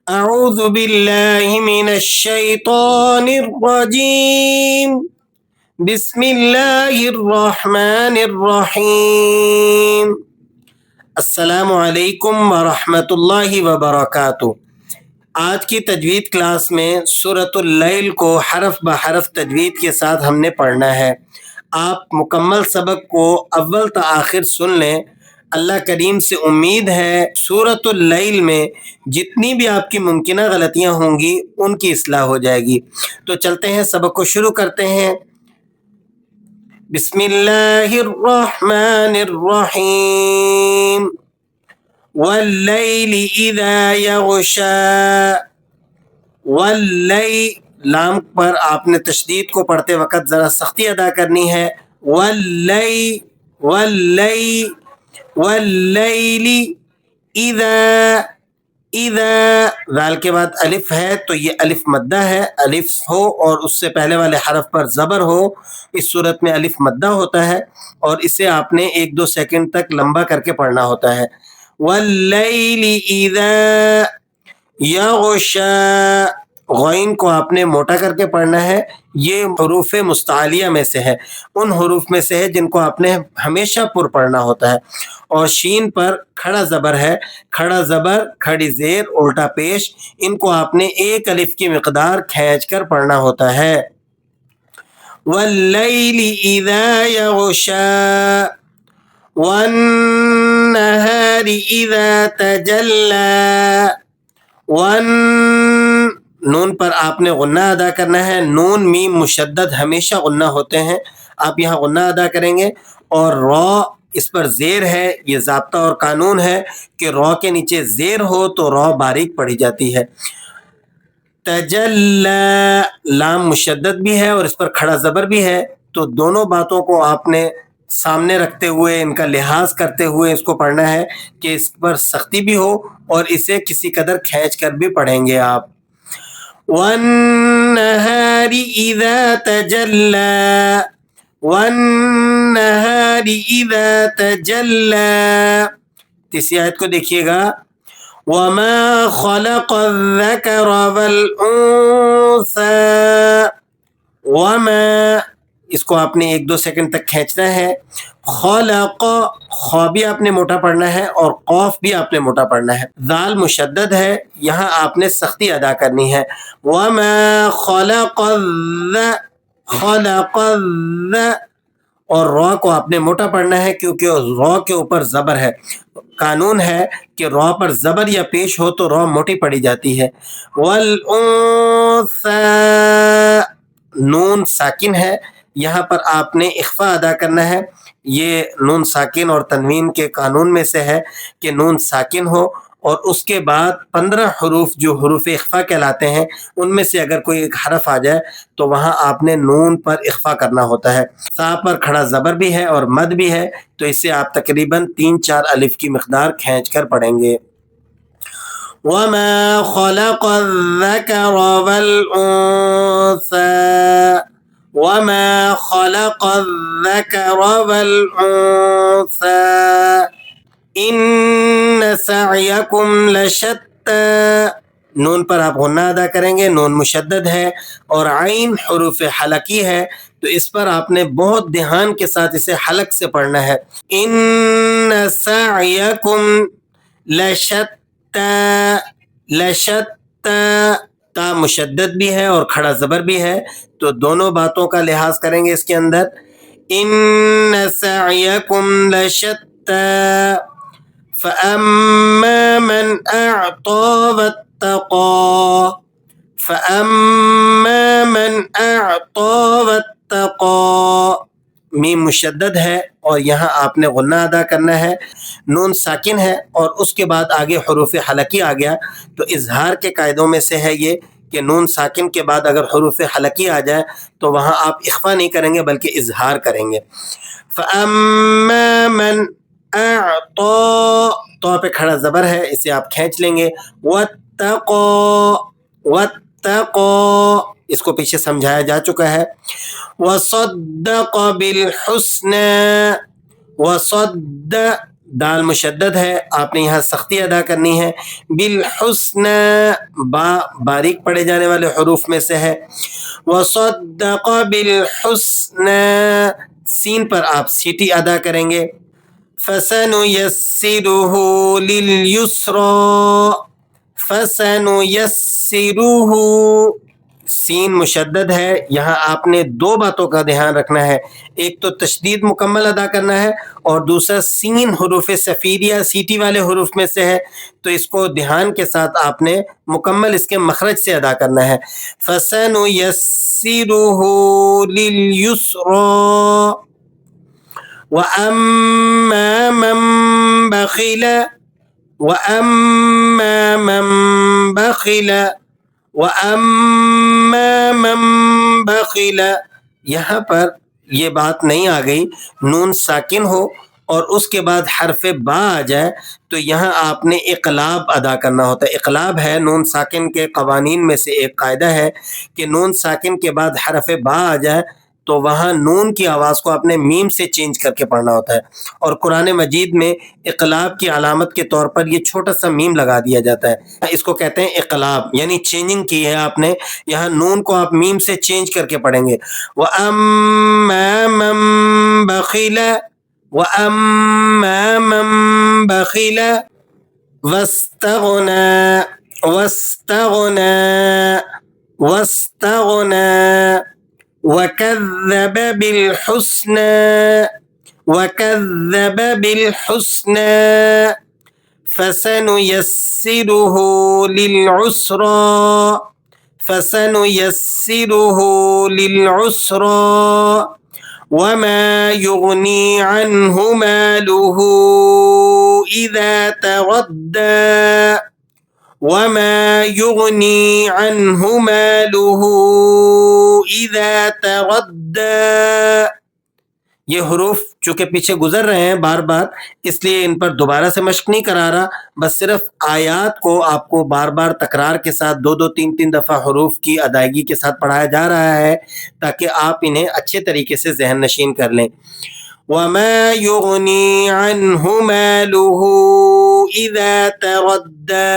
أعوذ بالله من الشيطان الرجيم بسم الله الرحمن الرحيم السلام علیکم ورحمۃ اللہ وبرکاتہ۔ آج کی تجوید کلاس میں سورۃ اللیل کو حرف بحرف تجوید کے ساتھ ہم نے پڑھنا ہے۔ آپ مکمل سبق کو اول تا آخر سن لیں۔ اللہ کریم سے امید ہے سورۃ اللیل میں جتنی بھی آپ کی ممکنہ غلطیاں ہوں گی ان کی اصلاح ہو جائے گی۔ تو چلتے ہیں، سبق کو شروع کرتے ہیں۔ بسم اللہ الرحمن الرحیم واللیل اذا یغشا۔ واللیل، لام پر آپ نے تشدید کو پڑھتے وقت ذرا سختی ادا کرنی ہے۔ واللیل واللیل واللیل اذا ذال کے بعد الف ہے تو یہ الف مدہ ہے، الف ہو اور اس سے پہلے والے حرف پر زبر ہو، اس صورت میں الف مدہ ہوتا ہے اور اسے آپ نے 1-2 سیکنڈ تک لمبا کر کے پڑھنا ہوتا ہے۔ واللیل اذا یغشا، غین کو آپ نے موٹا کر کے پڑھنا ہے۔ یہ حروف مستعلیہ میں سے ہے، ان حروف میں سے ہے جن کو آپ نے ہمیشہ پر پڑھنا ہوتا ہے۔ اور شین پر کھڑا زبر ہے، کھڑا زبر، کھڑی زیر، الٹا پیش، ان کو آپ نے 1 الف کی مقدار کھینچ کر پڑھنا ہوتا ہے۔ واللیل اذا یغشا والنہار اذا تجلی۔ نون پر آپ نے غنہ ادا کرنا ہے۔ نون میم مشدد ہمیشہ غنہ ہوتے ہیں، آپ یہاں غنہ ادا کریں گے۔ اور را، اس پر زیر ہے، یہ ضابطہ اور قانون ہے کہ را کے نیچے زیر ہو تو را باریک پڑھی جاتی ہے۔ تجلی، لام مشدد بھی ہے اور اس پر کھڑا زبر بھی ہے، تو دونوں باتوں کو آپ نے سامنے رکھتے ہوئے، ان کا لحاظ کرتے ہوئے اس کو پڑھنا ہے کہ اس پر سختی بھی ہو اور اسے کسی قدر کھینچ کر بھی پڑھیں گے آپ۔ والنہار اذا تجلی، والنہار اذا تجلی۔ تیسری آیت کو دیکھیے گا، وما خلق الذکر والانثى۔ وما، اس کو آپ نے 1-2 سیکنڈ تک کھینچنا ہے۔ خلق، خا بھی آپ نے موٹا پڑھنا ہے اور قوف بھی آپ نے موٹا پڑھنا ہے۔ ذال مشدد ہے، یہاں آپ نے سختی ادا کرنی ہے۔ وما خلق خلق اور را کو آپ نے موٹا پڑھنا ہے کیونکہ را کے اوپر زبر ہے۔ قانون ہے کہ را پر زبر یا پیش ہو تو را موٹی پڑھی جاتی ہے۔ والانثى، نون ساکن ہے، یہاں پر آپ نے اخفا ادا کرنا ہے۔ یہ نون ساکن اور تنوین کے قانون میں سے ہے کہ نون ساکن ہو اور اس کے بعد 15 حروف جو حروف اخفا کہلاتے ہیں ان میں سے اگر کوئی ایک حرف آ جائے تو وہاں آپ نے نون پر اخفا کرنا ہوتا ہے۔ سا پر کھڑا زبر بھی ہے اور مد بھی ہے، تو اسے آپ تقریباً 3-4 الف کی مقدار کھینچ کر پڑھیں گے۔ وما خلق الذکر والانثى، وما خلق الذکر والانثى ان سعیکم لشتی۔ نون پر آپ غنہ ادا کریں گے، نون مشدد ہے اور عین حروف حلقی ہے، تو اس پر آپ نے بہت دھیان کے ساتھ اسے حلق سے پڑھنا ہے۔ ان سعیکم لشتی، لشتی، تا مشدد بھی ہے اور کھڑا زبر بھی ہے، تو دونوں باتوں کا لحاظ کریں گے اس کے اندر۔ ان سعیکم لشتی فأما من أعطى واتقى، فأما من أعطى واتقى، میم مشدد ہے اور یہاں آپ نے غنہ ادا کرنا ہے۔ نون ساکن ہے اور اس کے بعد آگے حروف حلقی آ گیا، تو اظہار کے قاعدوں میں سے ہے یہ کہ نون ساکن کے بعد اگر حروف حلقی آ جائے تو وہاں آپ اخفا نہیں کریں گے بلکہ اظہار کریں گے۔ فأما من اعطى، تو پہ کھڑا زبر ہے، اسے آپ کھینچ لیں گے۔ واتقى، واتقى، اس کو پیچھے سمجھایا جا چکا ہے۔ وصدق بالحسنى، وصد، دال مشدد ہے، آپ نے یہاں سختی ادا کرنی ہے. بالحسن، با باریک پڑھے جانے والے حروف میں سے ہے. وصدق بالحسن، سین پر آپ سیٹی ادا کریں گے. فسنيسره لليسرى، فسنيسره، سین مشدد ہے. یہاں آپ نے دو باتوں کا دھیان رکھنا ہے، ایک تو تشدید مکمل ادا کرنا ہے، اور دوسرا سین حروف سفیریہ سیٹی والے حروف میں سے ہے، تو اس کو دھیان کے ساتھ آپ نے مکمل اس کے مخرج سے ادا کرنا ہے. فَسَنُيَسِّرُهُ لِلْيُسْرَى وَأَمَّا مَنْ بَخِلَ وَأَمَّا مَنْ بَخِلَ وَأَمَّا مَنْ بَخِلَ، یہاں پر یہ بات نہیں آ گئی نون ساکن ہو اور اس کے بعد حرف با آ جائے تو یہاں آپ نے اقلاب ادا کرنا ہوتا ہے. اقلاب ہے نون ساکن کے قوانین میں سے ایک قاعدہ ہے کہ نون ساکن کے بعد حرف با آ جائے تو وہاں نون کی آواز کو آپ نے میم سے چینج کر کے پڑھنا ہوتا ہے. اور قرآن مجید میں اقلاب کی علامت کے طور پر یہ چھوٹا سا میم لگا دیا جاتا ہے، اس کو کہتے ہیں اقلاب، یعنی چینجنگ کی ہے آپ نے. یہاں نون کو آپ میم سے چینج کر کے پڑھیں گے. وَأَمَّا مَن بَخِلَ وَأَمَّا مَن بَخِلَ وَاسْتَغْنَى وَاسْتَغْنَى وَكَذَّبَ بِالْحُسْنَى فَسَنُيَسِّرُهُ لِلْعُسْرَى وَمَا يُغْنِي عَنْهُ مَالُهُ إِذَا تَغَدَّى. یہ حروف چونکہ پیچھے گزر رہے ہیں بار بار، اس لیے ان پر دوبارہ سے مشق نہیں کرا رہا، بس صرف آیات کو آپ کو بار بار تکرار کے ساتھ دو دو تین تین دفعہ حروف کی ادائیگی کے ساتھ پڑھایا جا رہا ہے تاکہ آپ انہیں اچھے طریقے سے ذہن نشین کر لیں. وَمَا يُغْنِي عَنْهُ مَالُهُ إِذَا تَرَدَّى.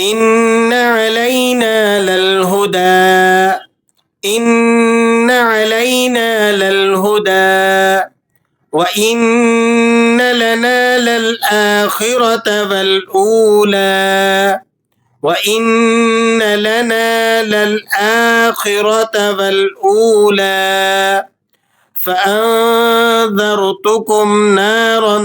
إِنَّ عَلَيْنَا لَلْهُدَى وَإِنَّ لَنَا لَلْآخِرَةَ وَالْأُولَى فَأَنذَرْتُكُمْ نَارًا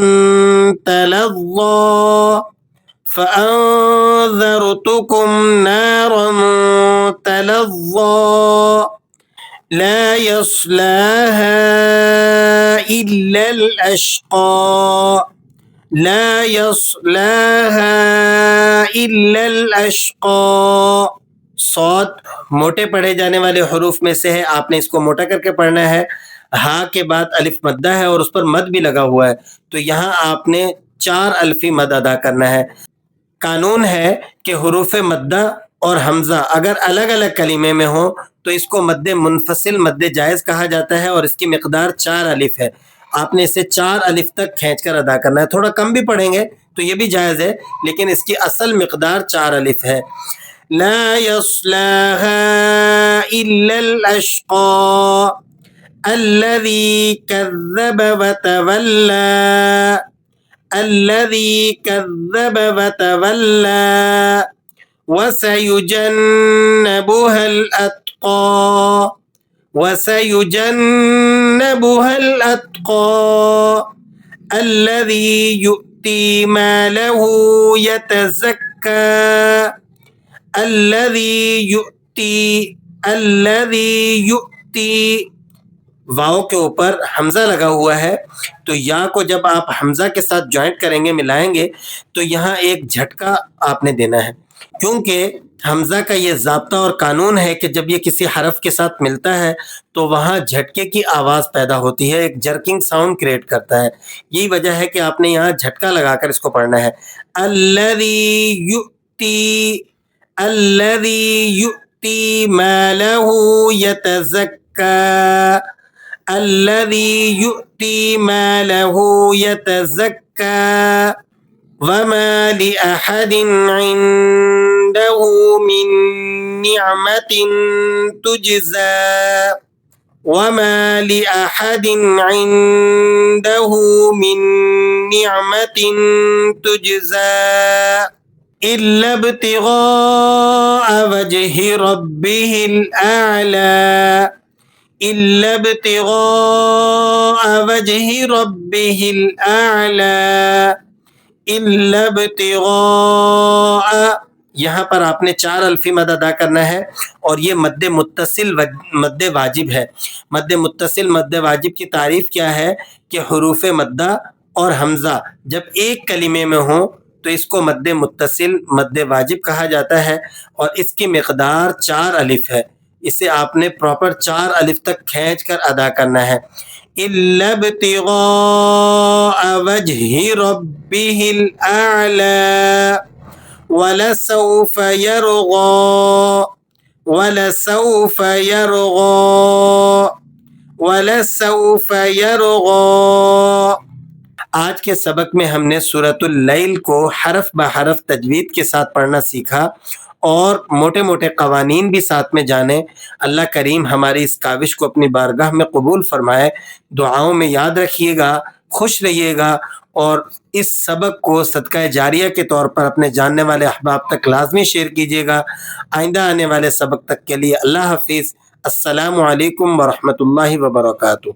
تَلَظَّى لَا يَصْلَاهَا إِلَّا الْأَشْقَى. صاد موٹے پڑھے جانے والے حروف میں سے ہے، آپ نے اس کو موٹا کر کے پڑھنا ہے. ہا کے بعد الف مدہ ہے اور اس پر مد بھی لگا ہوا ہے، تو یہاں آپ نے 4 الفی مد ادا کرنا ہے. قانون ہے کہ حروف مدہ اور حمزہ اگر الگ الگ کلمے میں ہوں تو اس کو مد منفصل مد جائز کہا جاتا ہے اور اس کی مقدار 4 الف ہے. آپ نے اسے 4 الف تک کھینچ کر ادا کرنا ہے. تھوڑا کم بھی پڑھیں گے تو یہ بھی جائز ہے، لیکن اس کی اصل مقدار 4 الف ہے. لا يصلاها إلا الأشقى الذي كذب وتولى وسيجنبها الأتقى الذي يؤتي ماله يتزكى الذي يؤتي واؤ کے اوپر حمزہ لگا ہوا ہے، تو یا کو جب آپ حمزہ کے ساتھ جوائنٹ کریں گے، ملائیں گے، تو یہاں ایک جھٹکا آپ نے دینا ہے، کیونکہ حمزہ کا یہ ضابطہ اور قانون ہے کہ جب یہ کسی حرف کے ساتھ ملتا ہے تو وہاں جھٹکے کی آواز پیدا ہوتی ہے، ایک جرکنگ ساؤنڈ کریٹ کرتا ہے۔ یہی وجہ ہے کہ آپ نے یہاں جھٹکا لگا کر اس کو پڑھنا ہے۔ الذی یؤتی، الذی یؤتی مالہ یتزکا، الذی یؤتی مالہ یتزکا وما لأحد عنده من نعمة تجزى، وما لأحد عنده من نعمة تجزى إلا ابتغاء وجه ربه الأعلى، إلا ابتغاء وجه ربه الأعلى، إلا ابتغاء، یہاں پر آپ نے 4 الفی مد ادا کرنا ہے، اور یہ مد متصل مد واجب ہے۔ مد متصل مد واجب کی تعریف کیا ہے کہ حروف مدہ اور حمزہ جب ایک کلمے میں ہوں تو اس کو مد متصل مد واجب کہا جاتا ہے، اور اس کی مقدار 4 الف ہے۔ اسے آپ نے پراپر 4 الف تک کھینچ کر ادا کرنا ہے۔ إِلَّا ابْتِغَاءَ وَجْهِ رَبِّهِ الْأَعْلَى وَلَسَوْفَ يَرْضَى، وَلَسَوْفَ يَرْضَى، وَلَسَوْفَ يَرْضَى۔ آج کے سبق میں ہم نے سورۃ اللیل کو حرف بحرف تجوید کے ساتھ پڑھنا سیکھا، اور موٹے موٹے قوانین بھی ساتھ میں جانے۔ اللہ کریم ہماری اس کاوش کو اپنی بارگاہ میں قبول فرمائے۔ دعاؤں میں یاد رکھیے گا، خوش رہیے گا، اور اس سبق کو صدقہ جاریہ کے طور پر اپنے جاننے والے احباب تک لازمی شیئر کیجیے گا۔ آئندہ آنے والے سبق تک کے لیے اللہ حافظ۔ السلام علیکم ورحمۃ اللہ وبرکاتہ۔